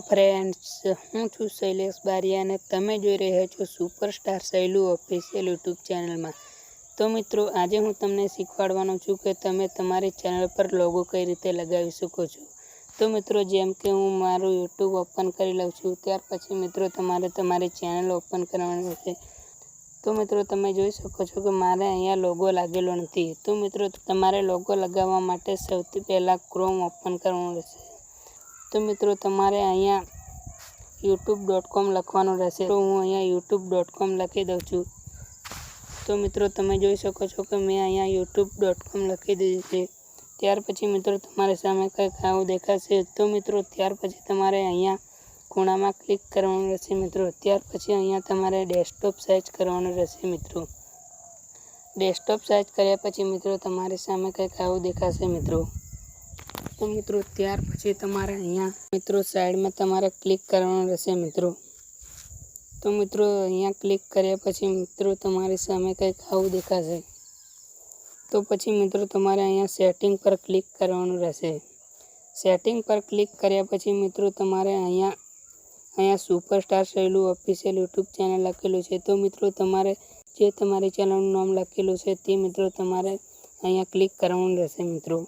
Friends, હું છું શૈલેષ બારિયા અને તમે જોઈ રહ્યા છો સુપરસ્ટાર શૈલુ ઓફિશિયલ યુટ્યુબ ચેનલમાં. તો મિત્રો, આજે હું તમને શીખવાડવાનો છું કે તમે તમારી ચેનલ પર લોગો કઈ રીતે લગાવી શકો છો. તો મિત્રો, જેમ કે હું મારું યુટ્યુબ ઓપન કરી લઉં છું, ત્યાર પછી મિત્રો તમારે તમારી ચેનલ ઓપન કરવાની રહેશે. તો મિત્રો, તમે જોઈ શકો છો કે મારે અહીંયા લોગો લાગેલો નથી. તો મિત્રો, તમારે લોગો લગાવવા માટે સૌથી પહેલાં ક્રોમ ઓપન કરવાનું રહેશે. તો મિત્રો, તમારે અહીંયા youtube.com લખવાનું રહેશે. તો હું અહીંયા youtube.com લખી દઉં છું. તો મિત્રો, તમે જોઈ શકો છો કે મેં અહીંયા youtube.com લખી દીધું છે. ત્યાર પછી મિત્રો તમારી સામે કંઈક આવું દેખાશે. તો મિત્રો, ત્યાર પછી તમારે અહીંયા ખૂણામાં ક્લિક કરવાનું રહેશે મિત્રો. ત્યાર પછી અહીંયા તમારે ડેસ્કટોપ સાઇઝ કરવાનું રહેશે મિત્રો. ડેસ્કટોપ સાઇઝ કર્યા પછી મિત્રો તમારી સામે કંઈક આવું દેખાશે મિત્રો. તો મિત્રો, ત્યાર પછી તમારે અહીંયા મિત્રો સાઈડમાં તમારે ક્લિક કરવાનું રહેશે મિત્રો. તો મિત્રો, અહીંયા ક્લિક કર્યા પછી મિત્રો તમારી સામે કંઈક આવું દેખાશે. તો પછી મિત્રો તમારે અહીંયા સેટિંગ પર ક્લિક કરવાનું રહેશે. સેટિંગ પર ક્લિક કર્યા પછી મિત્રો તમારે અહીંયા સુપરસ્ટાર શૈલુ ઓફિશિયલ યુટ્યુબ ચેનલ લખેલું છે. તો મિત્રો, તમારે જે તમારી ચેનલનું નામ લખેલું છે તે મિત્રો તમારે અહીંયા ક્લિક કરવાનું રહેશે મિત્રો.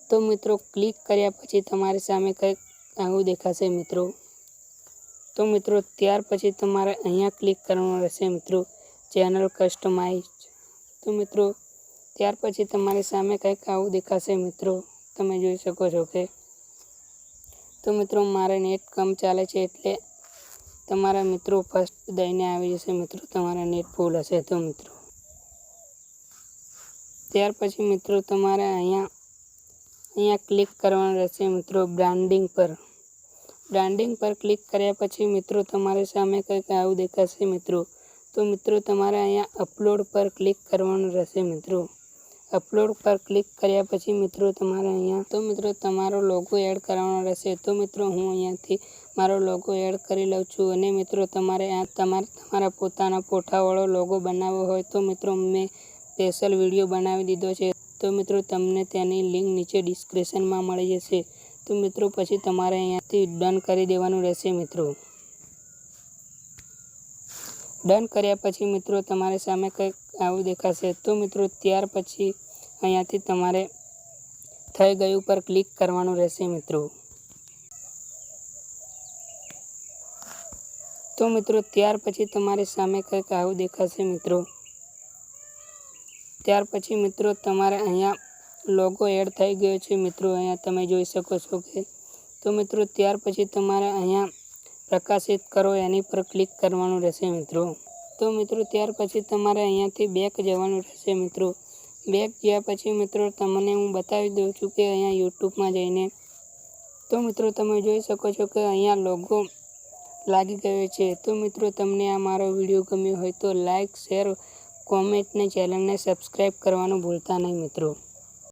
તો મિત્રો, ક્લિક કર્યા પછી તમારી સામે કંઈક આવું દેખાશે મિત્રો. તો મિત્રો, ત્યાર પછી તમારે અહીંયા ક્લિક કરવાનું રહેશે મિત્રો, ચેનલ કસ્ટમાઇઝ. તો મિત્રો, ત્યાર પછી તમારી સામે કંઈક આવું દેખાશે મિત્રો. તમે જોઈ શકો છો કે તો મિત્રો, મારે નેટ કમ ચાલે છે એટલે તમારા મિત્રો ફર્સ્ટ દઈને આવી જશે મિત્રો. તમારા નેટ ફૂલ હશે તો મિત્રો. ત્યાર પછી મિત્રો તમારે અહીંયા ક્લિક કરવાનું રહેશે મિત્રો, બ્રાન્ડિંગ પર. બ્રાન્ડિંગ પર ક્લિક કર્યા પછી મિત્રો તમારી સામે કંઈક આવું દેખાશે મિત્રો. તો મિત્રો, તમારે અહીંયા અપલોડ પર ક્લિક કરવાનું રહેશે મિત્રો. અપલોડ પર ક્લિક કર્યા પછી મિત્રો તમારે અહીંયા તો મિત્રો તમારો લોગો એડ કરવાનો રહેશે. તો મિત્રો, હું અહીંયાથી મારો લોગો એડ કરી લઉં છું. અને મિત્રો તમારે તમારા પોતાના ફોટાવાળો લોગો બનાવવો હોય તો મિત્રો મેં સ્પેશિયલ વિડીયો બનાવી દીધો છે. તો મિત્રો, તમને તેની લિંક નીચે ડિસ્ક્રિપ્શનમાં મળી જશે. તો મિત્રો, પછી તમારે અહીંયાથી ડન કરી દેવાનું રહેશે મિત્રો. ડન કર્યા પછી મિત્રો તમારી સામે કંઈક આવું દેખાશે. તો મિત્રો, ત્યાર પછી અહીંયાથી તમારે થઈ ગયું પર ક્લિક કરવાનું રહેશે મિત્રો. તો મિત્રો, ત્યાર પછી તમારી સામે કંઈક આવું દેખાશે મિત્રો. ત્યાર પછી મિત્રો તમારે અહીંયા લોગો એડ થઈ ગયો છે મિત્રો. અહીંયા તમે જોઈ શકો છો કે તો મિત્રો, ત્યાર પછી તમારે અહીંયા પ્રકાશિત કરો એની પર ક્લિક કરવાનું રહેશે મિત્રો. તો મિત્રો, ત્યાર પછી તમારે અહીંયાથી બેક જવાનું રહેશે મિત્રો. બેક ગયા પછી મિત્રો તમને હું બતાવી દઉં છું કે અહીંયા યુટ્યુબમાં જઈને તો મિત્રો તમે જોઈ શકો છો કે અહીંયા લોગો લાગી ગયો છે. તો મિત્રો, તમને આ મારો વિડીયો ગમ્યો હોય તો લાઈક, શેર, કોમેન્ટ ને ચેનલને સબસ્ક્રાઈબ કરવાનું ભૂલતા નહીં મિત્રો.